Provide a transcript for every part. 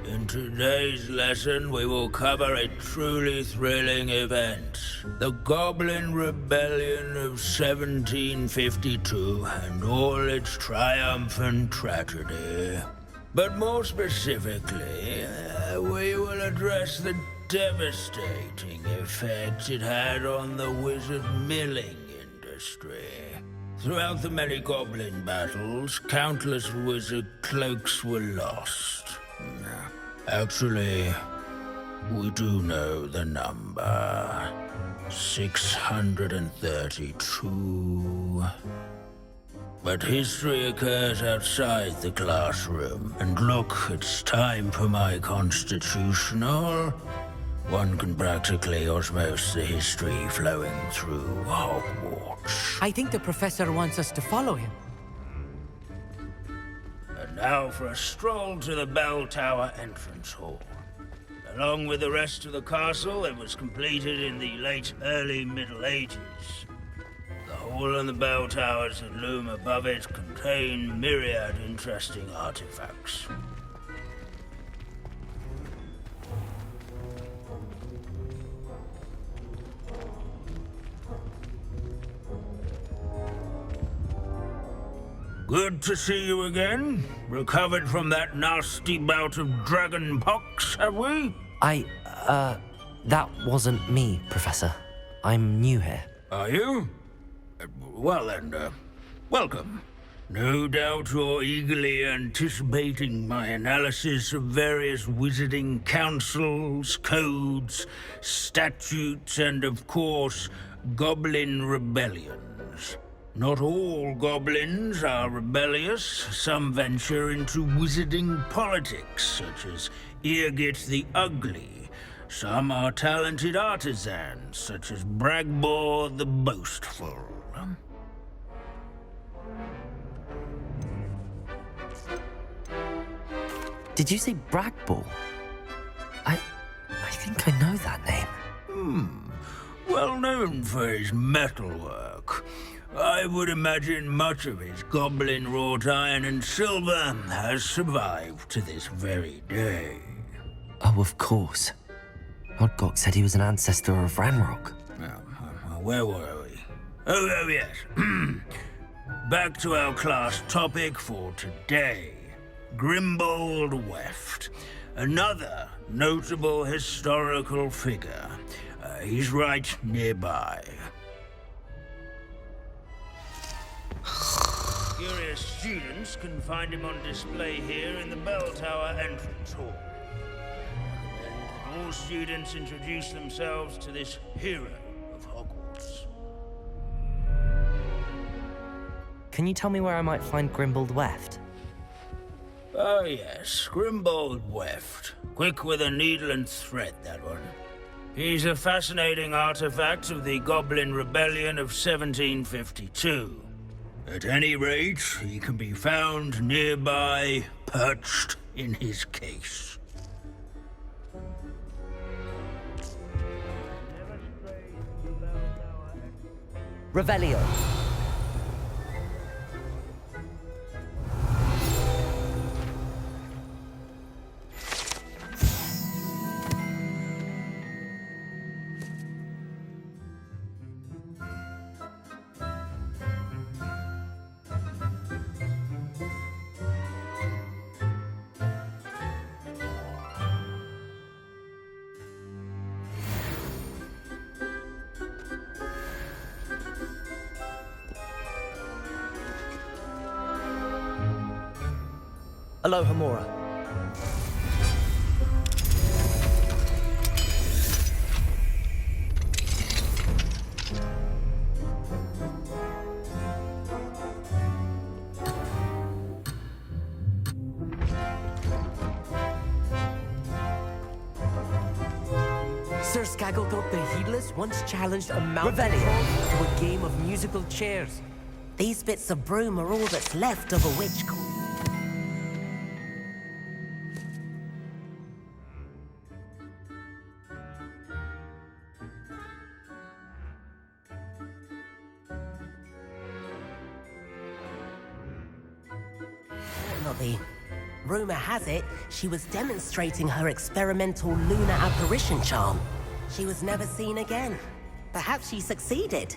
In today's lesson, we will cover a truly thrilling event. The Goblin Rebellion of 1752 and all its triumph and tragedy. But more specifically, we will address the devastating effect it had on the wizard milling industry. Throughout the many goblin battles, countless wizard cloaks were lost. Actually, we do know the number. 632. But history occurs outside the classroom. And look, it's time for my constitutional. One can practically osmose the history flowing through Hogwarts. I think the professor wants us to follow him. And now for a stroll to the bell tower entrance hall. Along with the rest of the castle, it was completed in the early Middle Ages. The hall and the bell towers that loom above it contain myriad interesting artifacts. Good to see you again. Recovered from that nasty bout of dragon pox, have we? That wasn't me, Professor. I'm new here. Are you? Well then, welcome. No doubt you're eagerly anticipating my analysis of various wizarding councils, codes, statutes, and of course, goblin rebellions. Not all goblins are rebellious. Some venture into wizarding politics, such as Eargit the Ugly. Some are talented artisans, such as Bragbor the Boastful. Did you say Bragbor? I think I know that name. Well known for his metalwork. I would imagine much of his goblin-wrought iron and silver has survived to this very day. Oh, of course. Odgok said he was an ancestor of Ranrock. Where were we? Oh yes. Back to our class topic for today. Grimbold Weft. Another notable historical figure. He's right nearby. Curious students can find him on display here in the bell tower entrance hall. All students introduce themselves to this hero of Hogwarts. Can you tell me where I might find Grimbold Weft? Oh yes, Grimbold Weft. Quick with a needle and thread, that one. He's a fascinating artifact of the Goblin Rebellion of 1752. At any rate, he can be found nearby, perched in his case. Revelio. Aloha Mora. Sir Skagglethorpe the Heedless once challenged a mountain troll to a game of musical chairs. These bits of broom are all that's left of a witch call. Dorothy. Rumor has it, she was demonstrating her experimental lunar apparition charm. She was never seen again. Perhaps she succeeded.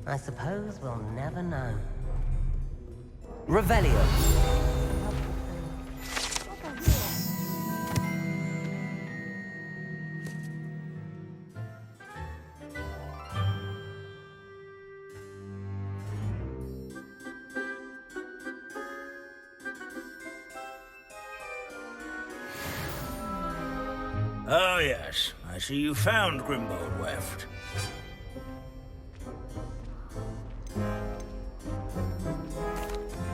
I suppose we'll never know. Revelio. Oh, yes. I see you found Grimbold Weft.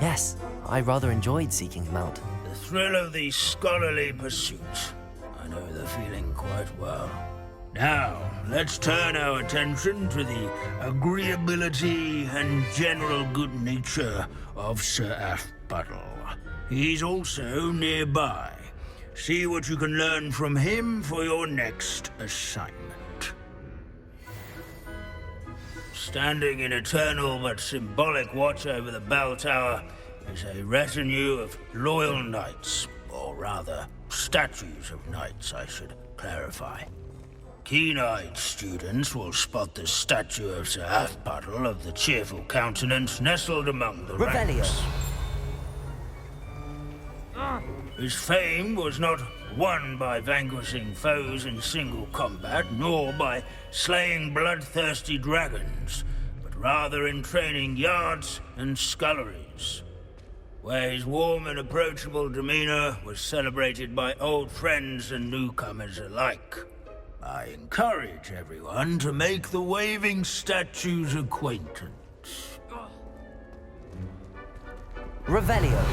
Yes, I rather enjoyed seeking him out. The thrill of the scholarly pursuit. I know the feeling quite well. Now, let's turn our attention to the agreeability and general good nature of Sir Athpuddle. He's also nearby. See what you can learn from him for your next assignment. Standing in eternal but symbolic watch over the bell tower is a retinue of loyal knights, or rather, statues of knights, I should clarify. Keen-eyed students will spot the statue of Sir Athpuddle of the cheerful countenance nestled among the ranks. His fame was not won by vanquishing foes in single combat, nor by slaying bloodthirsty dragons, but rather in training yards and sculleries, where his warm and approachable demeanor was celebrated by old friends and newcomers alike. I encourage everyone to make the waving statue's acquaintance. Revelio.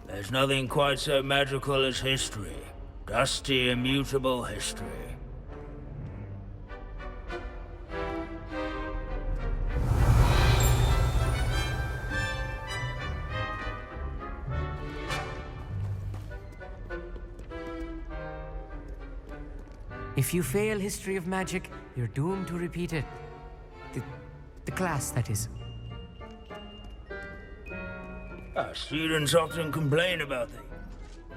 There's nothing quite so magical as history. Dusty, immutable history. If you fail history of magic, you're doomed to repeat it. The class, that is. Our students often complain about the...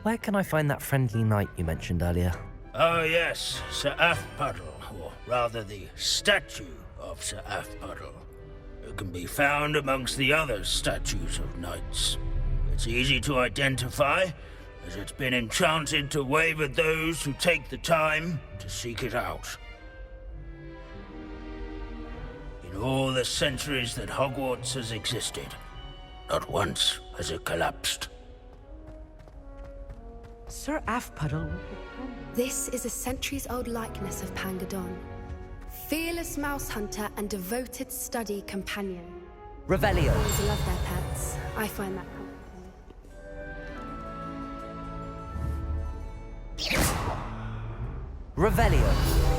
Where can I find that friendly knight you mentioned earlier? Oh yes, Sir Athpuddle, or rather the statue of Sir Athpuddle. It can be found amongst the other statues of knights. It's easy to identify, as it's been enchanted to wave at those who take the time to seek it out. In all the centuries that Hogwarts has existed, not once has it collapsed. Sir Athpuddle. This is a centuries-old likeness of Pangadon. Fearless mouse hunter and devoted study companion. Revelio. Always love their pets. I find that comforting. Revelio.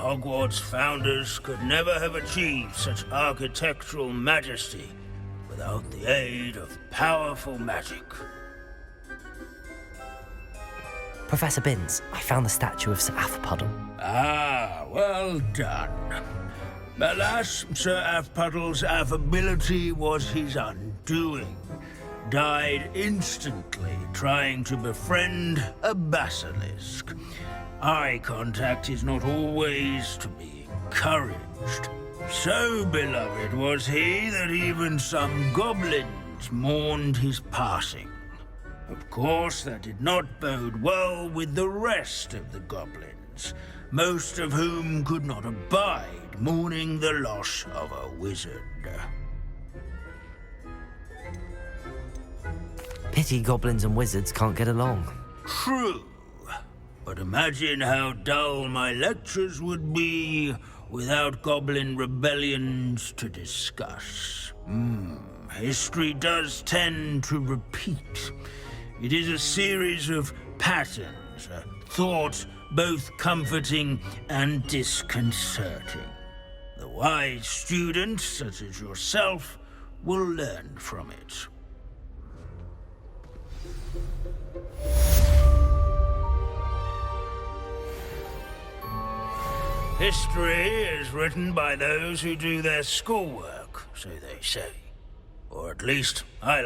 Hogwarts founders could never have achieved such architectural majesty without the aid of powerful magic. Professor Binns, I found the statue of Sir Athpuddle. Ah, well done. Alas, Sir Athpuddle's affability was his undoing. Died instantly trying to befriend a basilisk. Eye contact is not always to be encouraged. So beloved was he that even some goblins mourned his passing. Of course, that did not bode well with the rest of the goblins, most of whom could not abide mourning the loss of a wizard. Pity goblins and wizards can't get along. True. But imagine how dull my lectures would be without goblin rebellions to discuss. History does tend to repeat. It is a series of patterns, a thought both comforting and disconcerting. The wise student, such as yourself, will learn from it. History is written by those who do their schoolwork, so they say. Or at least, I like